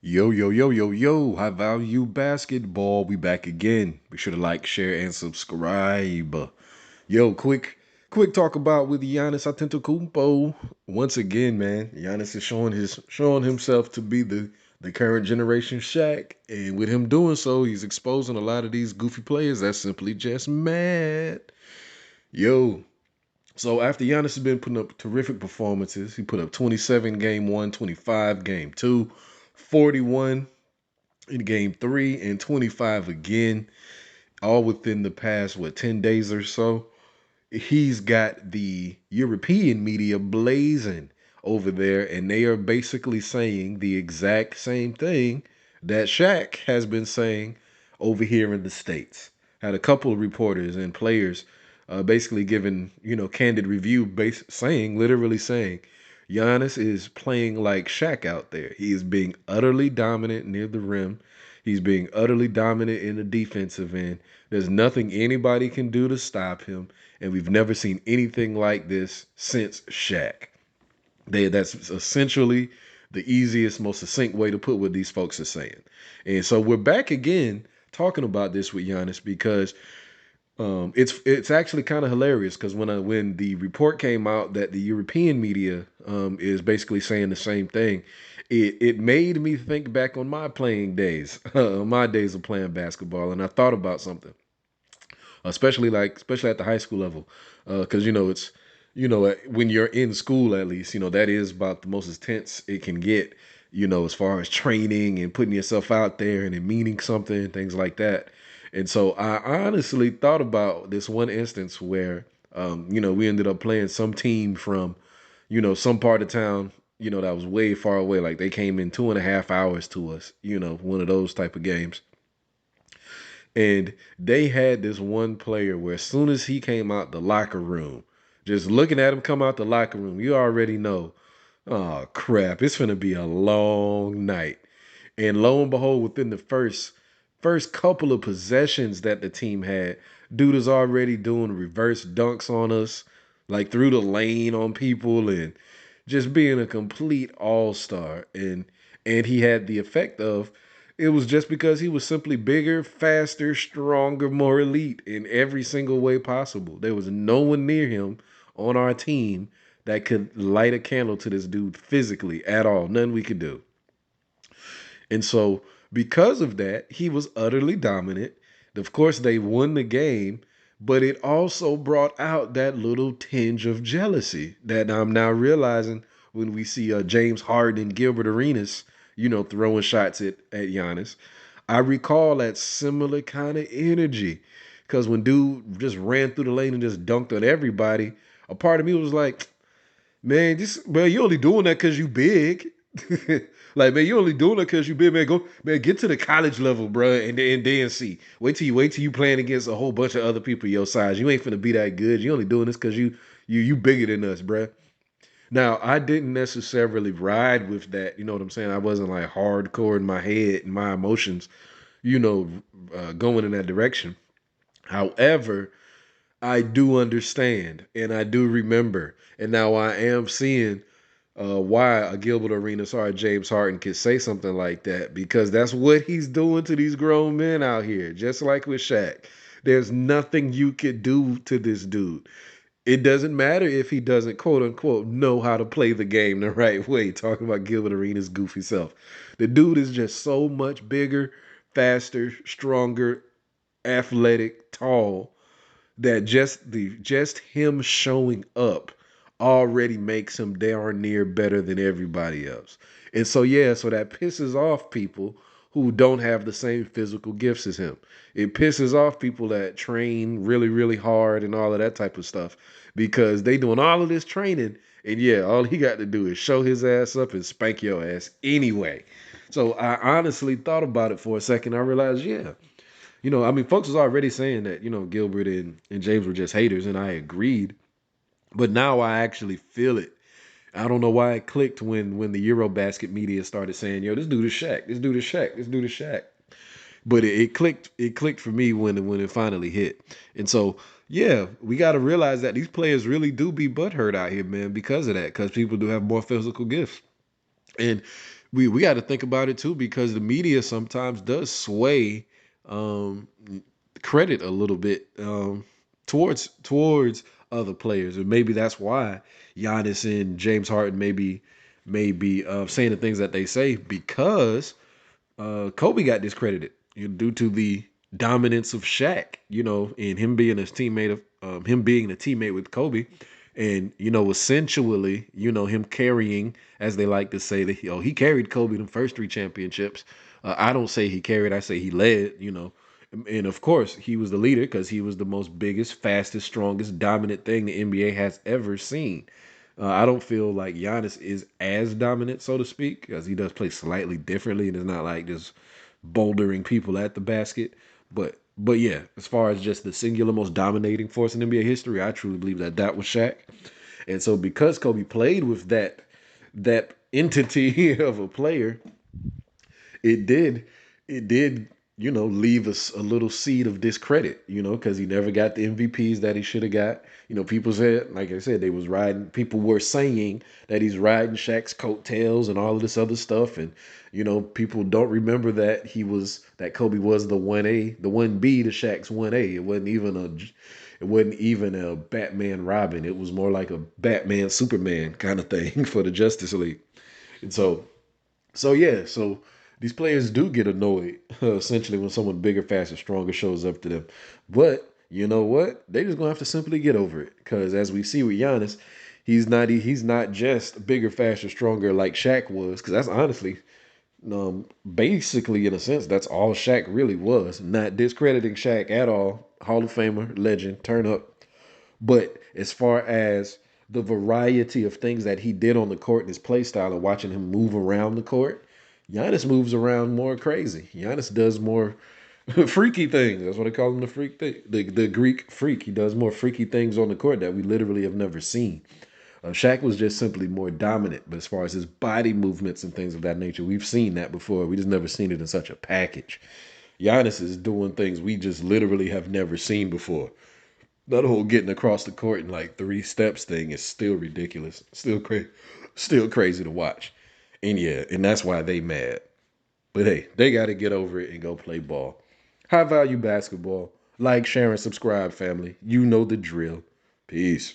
Yo, yo, yo, yo, yo, high value basketball. We back again. Be sure to like, share, and subscribe. Yo, quick talk about with Giannis Antetokounmpo. Once again, man, Giannis is showing himself to be the current generation Shaq. And with him doing so, he's exposing a lot of these goofy players that's simply just mad. Yo, so after Giannis has been putting up terrific performances, he put up 27 game one, 25 game two, 41 in game three, and 25 again, all within the past, 10 days or so. He's got the European media blazing over there, and they are basically saying the exact same thing that Shaq has been saying over here in the States. Had a couple of reporters and players basically giving, candid review, literally saying, Giannis is playing like Shaq out there. He is being utterly dominant near the rim. He's being utterly dominant in the defensive end. There's nothing anybody can do to stop him, and we've never seen anything like this since Shaq. That's essentially the easiest, most succinct way to put what these folks are saying. And so we're back again talking about this with Giannis because it's actually kind of hilarious because when the report came out that the European media is basically saying the same thing, it made me think back on my playing days, my days of playing basketball, and I thought about something, especially at the high school level, because it's when you're in school, at least that is about the most intense it can get, as far as training and putting yourself out there and it meaning something and things like that. And so I honestly thought about this one instance where we ended up playing some team from some part of town, that was way far away. Like they came in 2.5 hours to us, one of those type of games. And they had this one player where as soon as he came out the locker room, just looking at him come out the locker room, you already know, oh crap, it's gonna be a long night. And lo and behold, within the first couple of possessions that the team had, dude is already doing reverse dunks on us, like through the lane on people, and just being a complete all-star. And he had the effect of, it was just because he was simply bigger, faster, stronger, more elite in every single way possible. There was no one near him on our team that could light a candle to this dude physically at all. Nothing we could do. And so, because of that, he was utterly dominant. Of course, they won the game, but it also brought out that little tinge of jealousy that I'm now realizing when we see James Harden and Gilbert Arenas, throwing shots at Giannis. I recall that similar kind of energy because when dude just ran through the lane and just dunked on everybody, a part of me was like, man, you only doing that because you big. Like, man, you only doing it because you big, man. Go, man, get to the college level, bro, and then see. Wait till you playing against a whole bunch of other people your size. You ain't finna be that good. You only doing this because you bigger than us, bro. Now, I didn't necessarily ride with that. You know what I'm saying? I wasn't like hardcore in my head and my emotions, you know, going in that direction. However, I do understand and I do remember. And now I am seeing why a Gilbert Arenas or a James Harden could say something like that because that's what he's doing to these grown men out here. Just like with Shaq, there's nothing you could do to this dude. It doesn't matter if he doesn't quote unquote know how to play the game the right way. Talking about Gilbert Arenas' goofy self. The dude is just so much bigger, faster, stronger, athletic, tall that just him showing up already makes him darn near better than everybody else. And so yeah, so that pisses off people who don't have the same physical gifts as him. It pisses off people that train really, really hard and all of that type of stuff because they doing all of this training and yeah, all he got to do is show his ass up and spank your ass anyway. So I honestly thought about it for a second. I realized, yeah, I mean, folks was already saying that, Gilbert and James were just haters, and I agreed. But now I actually feel it. I don't know why it clicked when the Eurobasket media started saying, "Yo, this dude is Shaq. This dude is Shaq. This dude is Shaq." But it clicked. It clicked for me when it finally hit. And so, yeah, we got to realize that these players really do be butthurt out here, man, because of that. Because people do have more physical gifts. And we got to think about it too because the media sometimes does sway um, credit a little bit towards other players, and maybe that's why Giannis and James Harden maybe saying the things that they say because Kobe got discredited due to the dominance of Shaq, and him being him being a teammate with Kobe, and essentially, him carrying, as they like to say, that he carried Kobe the first three championships. I don't say he carried, I say he led. And of course he was the leader because he was the most biggest, fastest, strongest, dominant thing the NBA has ever seen. I don't feel like Giannis is as dominant, so to speak, because he does play slightly differently, and it's not like just bouldering people at the basket. But yeah, as far as just the singular most dominating force in NBA history, I truly believe that was Shaq. And so because Kobe played with that entity of a player, it did it did leave us a little seed of discredit, because he never got the MVPs that he should have got. People said, like I said, they was riding, people were saying that he's riding Shaq's coattails and all of this other stuff. And people don't remember that Kobe was the 1A, the 1B to Shaq's 1A. It wasn't even a Batman Robin. It was more like a Batman Superman kind of thing for the Justice League. And so these players do get annoyed essentially when someone bigger, faster, stronger shows up to them. But you know what? They just gonna have to simply get over it because as we see with Giannis, he's not just bigger, faster, stronger like Shaq was. Because that's honestly, basically in a sense, that's all Shaq really was. Not discrediting Shaq at all. Hall of Famer, legend, turn up. But as far as the variety of things that he did on the court and his play style and watching him move around the court, Giannis moves around more crazy. Giannis does more freaky things. That's what I call him, the freak thing. The Greek freak. He does more freaky things on the court that we literally have never seen. Shaq was just simply more dominant, but as far as his body movements and things of that nature, we've seen that before. We just never seen it in such a package. Giannis is doing things we just literally have never seen before. That whole getting across the court in like 3 steps thing is still ridiculous. Still crazy to watch. And yeah, and that's why they mad. But hey, they got to get over it and go play ball. High value basketball. Like, share, and subscribe, family. You know the drill. Peace.